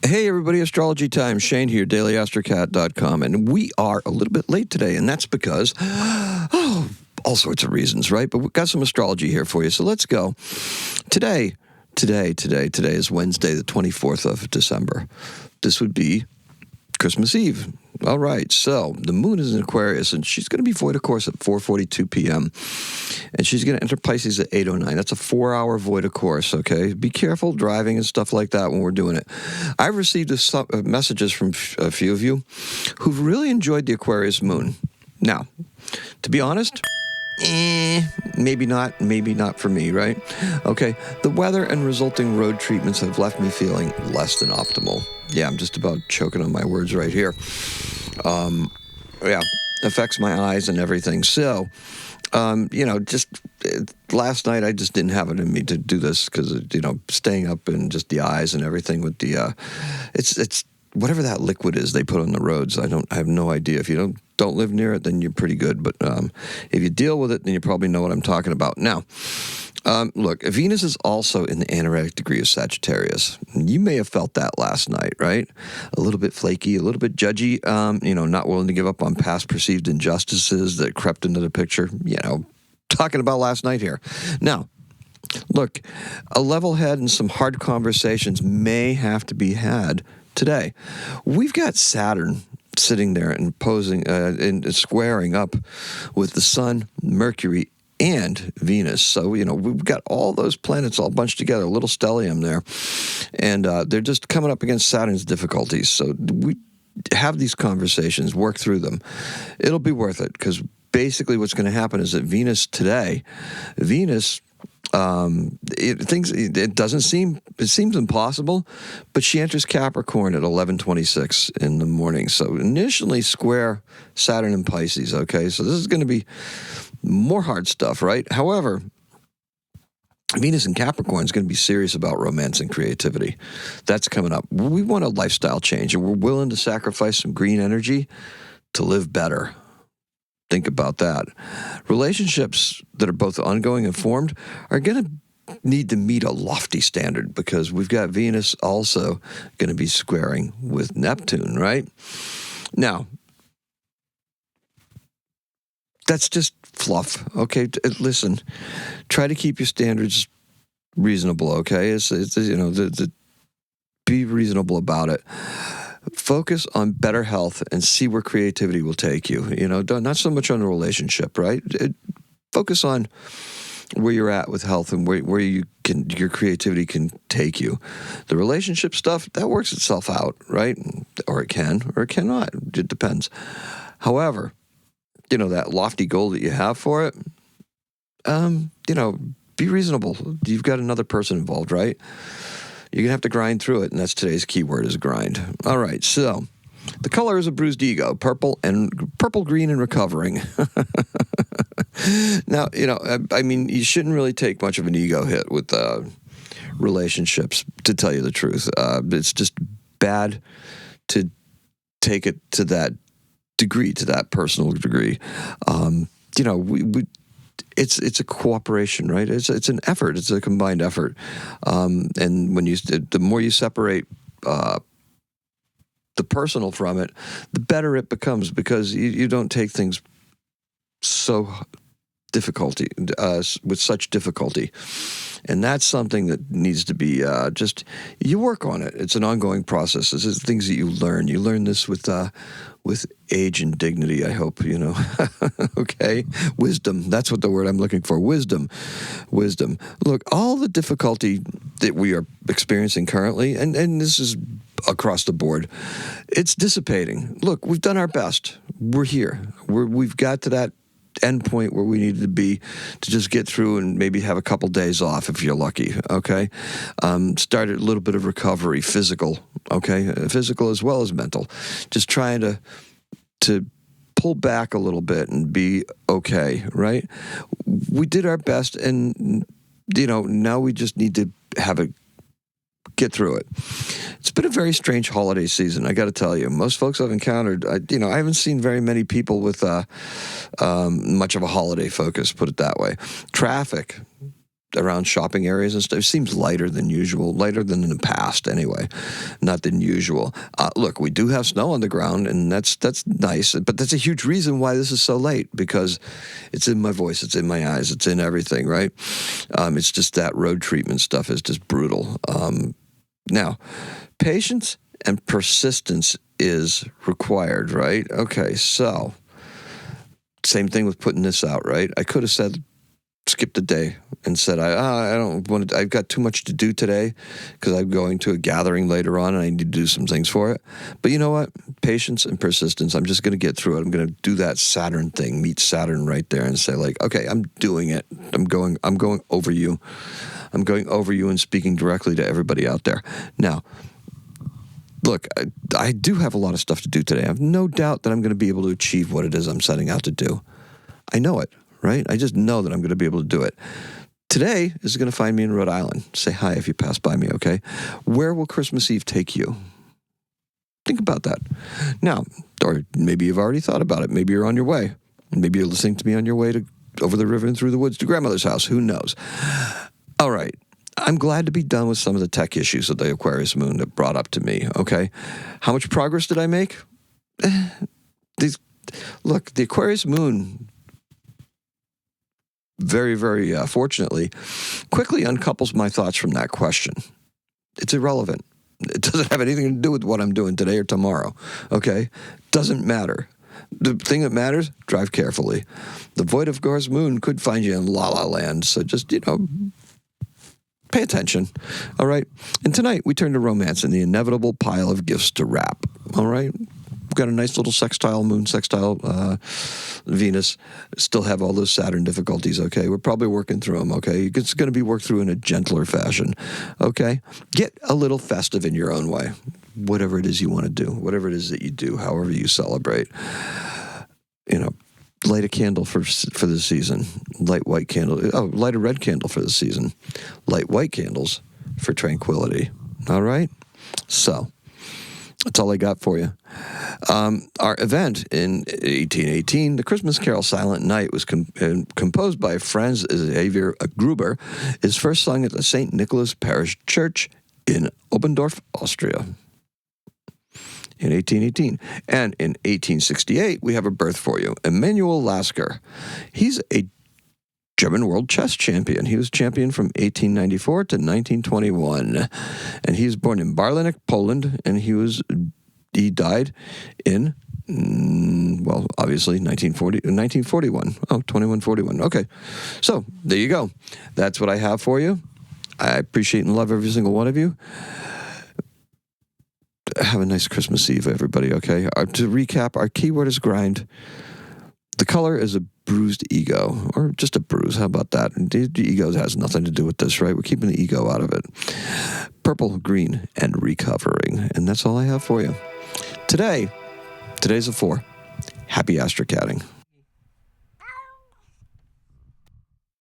Hey everybody, Astrology time. Shane here, daily-astrocat.com. And we are a little bit late today, and that's because, all sorts of reasons, right? But we've got some astrology here for you, so let's go. Today is Wednesday, the 24th of December. This would be Christmas Eve. All right, so the moon is in Aquarius, and she's going to be void, of course, at 4:42 p.m., and she's going to enter Pisces at 8:09. That's a 4-hour void, of course, okay? Be careful driving and stuff like that when we're doing it. I've received messages from a few of you who've really enjoyed the Aquarius Moon. Now, to be honest, maybe not for me, right? Okay, the weather and resulting road treatments have left me feeling less than optimal. Yeah, I'm just about choking on my words right here. Affects my eyes and everything. So, just last night I just didn't have it in me to do this because, staying up and just the eyes and everything with the, it's whatever that liquid is they put on the roads. I have no idea. If you don't live near it, then you're pretty good. But if you deal with it, then you probably know what I'm talking about. Now, look, Venus is also in the anaretic degree of Sagittarius. You may have felt that last night, right? A little bit flaky, a little bit judgy, not willing to give up on past perceived injustices that crept into the picture, talking about last night here. Now, look, a level head and some hard conversations may have to be had today. We've got Saturn sitting there and posing and squaring up with the Sun, Mercury, and Venus. So, we've got all those planets all bunched together, a little stellium there. And they're just coming up against Saturn's difficulties. So we have these conversations, work through them. It'll be worth it because basically what's going to happen is that Venus, it seems impossible, but she enters Capricorn at 11:26 in the morning. So initially square Saturn and Pisces, okay? So this is going to be more hard stuff, right? However, Venus in Capricorn is going to be serious about romance and creativity. That's coming up. We want a lifestyle change, and we're willing to sacrifice some green energy to live better. Think about that. Relationships that are both ongoing and formed are going to need to meet a lofty standard because we've got Venus also going to be squaring with Neptune, right? Now, that's just fluff, okay? Listen, try to keep your standards reasonable, okay? Be reasonable about it. Focus on better health and see where creativity will take you. Not so much on a relationship, right? Focus on where you're at with health and where your creativity can take you. The relationship stuff, that works itself out, right? Or it can, or it cannot. It depends. However, that lofty goal that you have for it, be reasonable. You've got another person involved, right? You're going to have to grind through it, and that's today's keyword is grind. All right, so the color is a bruised ego, purple, green, and recovering. Now, you shouldn't really take much of an ego hit with relationships, to tell you the truth. It's just bad to take it to that degree, to that personal degree. It's a cooperation, right? It's an effort. It's a combined effort. And the more you separate the personal from it, the better it becomes because you don't take things with such difficulty. And that's something that needs to be you work on it. It's an ongoing process. This is things that you learn. You learn this with age and dignity, I hope, okay? Wisdom. That's what the word I'm looking for. Wisdom. Look, all the difficulty that we are experiencing currently, and this is across the board, it's dissipating. Look, we've done our best. We're here. We've got to that end point where we needed to be to just get through and maybe have a couple days off if you're lucky, okay? Started a little bit of recovery, physical, okay? Physical as well as mental. Just trying to pull back a little bit and be okay, right? We did our best and, now we just need to get through it. It's been a very strange holiday season, I got to tell you. Most folks I've encountered, I haven't seen very many people with much of a holiday focus, put it that way. Traffic around shopping areas and stuff. It seems lighter than usual, lighter than in the past anyway, not than usual. Look, we do have snow on the ground, and that's nice, but that's a huge reason why this is so late, because it's in my voice, it's in my eyes, it's in everything, right? It's just that road treatment stuff is just brutal. Now, patience and persistence is required, right? Okay, so same thing with putting this out, right? I could have said, skipped a day and said, I don't want to, I've got too much to do today because I'm going to a gathering later on and I need to do some things for it. But you know what? Patience and persistence. I'm just going to get through it. I'm going to do that Saturn thing, meet Saturn right there and say like, okay, I'm doing it. I'm going over you. I'm going over you and speaking directly to everybody out there. Now, look, I do have a lot of stuff to do today. I have no doubt that I'm going to be able to achieve what it is I'm setting out to do. I know it. Right? I just know that I'm going to be able to do it. Today is going to find me in Rhode Island. Say hi if you pass by me, okay? Where will Christmas Eve take you? Think about that. Now, or maybe you've already thought about it. Maybe you're on your way. Maybe you're listening to me on your way to over the river and through the woods to grandmother's house. Who knows? All right. I'm glad to be done with some of the tech issues of the Aquarius Moon that brought up to me, okay? How much progress did I make? Look, the Aquarius Moon, very, very fortunately, quickly uncouples my thoughts from that question. It's irrelevant. It doesn't have anything to do with what I'm doing today or tomorrow, okay? Doesn't matter. The thing that matters, drive carefully. The void of Aquarius Moon could find you in la-la land, so just, pay attention, all right? And tonight, we turn to romance and the inevitable pile of gifts to wrap, all right? We've got a nice little sextile, moon sextile, Venus. Still have all those Saturn difficulties, okay? We're probably working through them, okay? It's going to be worked through in a gentler fashion, okay? Get a little festive in your own way, whatever it is you want to do, whatever it is that you do, however you celebrate. Light a candle for the season. Light white candle. Oh, light a red candle for the season. Light white candles for tranquility, all right? So that's all I got for you. Our event in 1818, the Christmas Carol Silent Night, was composed by Franz Xavier Gruber, is first sung at the St. Nicholas Parish Church in Oberndorf, Austria, in 1818. And in 1868, we have a birth for you, Emanuel Lasker. He's a German world chess champion. He was champion from 1894 to 1921. And he was born in Barlinek, Poland, and he died in, obviously 1941. Oh, 2141. Okay. So, there you go. That's what I have for you. I appreciate and love every single one of you. Have a nice Christmas Eve, everybody, okay? To recap, our keyword is grind. The color is a bruised ego, or just a bruise. How about that? The ego has nothing to do with this, right? We're keeping the ego out of it. Purple, green, and recovering. And that's all I have for you. Today's a 4. Happy astrocatting.